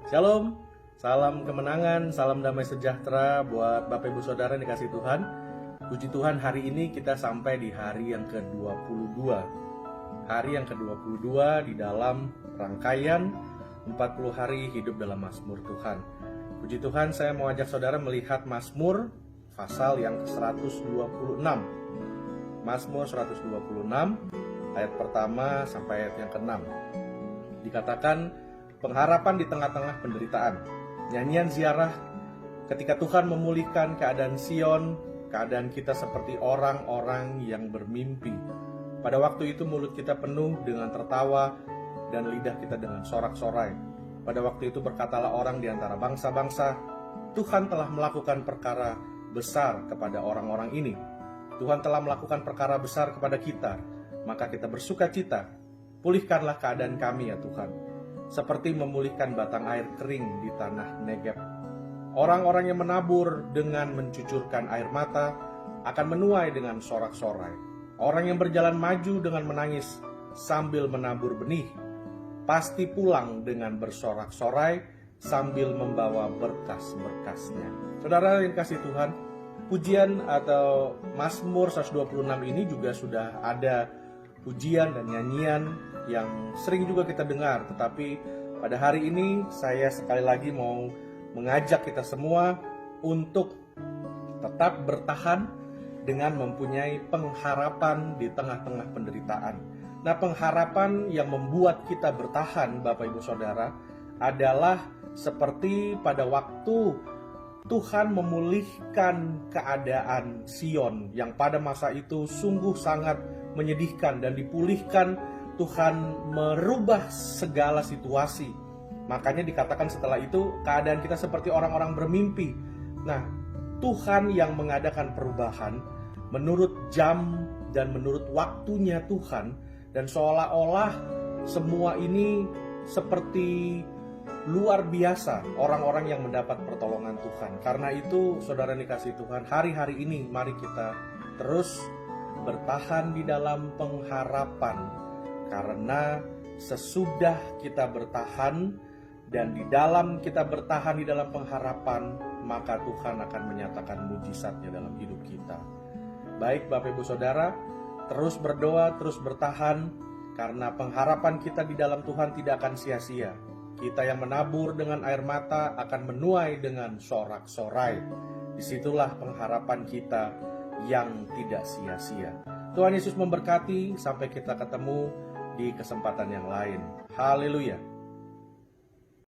Shalom, salam kemenangan, salam damai sejahtera buat Bapak Ibu Saudara yang dikasih Tuhan. Puji Tuhan, hari ini kita sampai di hari yang ke-22. Hari yang ke-22 di dalam rangkaian 40 hari hidup dalam Mazmur Tuhan. Puji Tuhan, saya mau ajak saudara melihat Mazmur pasal yang ke-126. Mazmur 126, ayat pertama sampai ayat yang ke-6. Dikatakan, pengharapan di tengah-tengah penderitaan. Nyanyian ziarah ketika Tuhan memulihkan keadaan Sion, keadaan kita seperti orang-orang yang bermimpi. Pada waktu itu mulut kita penuh dengan tertawa dan lidah kita dengan sorak-sorai. Pada waktu itu berkatalah orang di antara bangsa-bangsa, Tuhan telah melakukan perkara besar kepada orang-orang ini. Tuhan telah melakukan perkara besar kepada kita, maka kita bersuka cita. Pulihkanlah keadaan kami ya Tuhan, seperti memulihkan batang air kering di tanah Negeb. Orang-orang yang menabur dengan mencucurkan air mata akan menuai dengan sorak-sorai. Orang yang berjalan maju dengan menangis sambil menabur benih pasti pulang dengan bersorak-sorai sambil membawa berkas-berkasnya. Saudara yang kasih Tuhan, pujian atau Mazmur 126 ini juga sudah ada pujian dan nyanyian yang sering juga kita dengar. Tetapi pada hari ini saya sekali lagi mau mengajak kita semua untuk tetap bertahan dengan mempunyai pengharapan di tengah-tengah penderitaan. Nah, pengharapan yang membuat kita bertahan, Bapak Ibu Saudara, adalah seperti pada waktu Tuhan memulihkan keadaan Sion yang pada masa itu sungguh sangat menyedihkan, dan dipulihkan. Tuhan merubah segala situasi. Makanya dikatakan setelah itu keadaan kita seperti orang-orang bermimpi. Nah, Tuhan yang mengadakan perubahan menurut jam dan menurut waktunya Tuhan, dan seolah-olah semua ini seperti luar biasa orang-orang yang mendapat pertolongan Tuhan. Karena itu, saudara dikasih Tuhan, hari-hari ini mari kita terus bertahan di dalam pengharapan. Karena sesudah kita bertahan dan di dalam kita bertahan di dalam pengharapan, maka Tuhan akan menyatakan mujizatnya dalam hidup kita. Baik Bapak Ibu Saudara, terus berdoa, terus bertahan, karena pengharapan kita di dalam Tuhan tidak akan sia-sia. Kita yang menabur dengan air mata akan menuai dengan sorak-sorai. Disitulah pengharapan kita yang tidak sia-sia. Tuhan Yesus memberkati, sampai kita ketemu di kesempatan yang lain. Haleluya.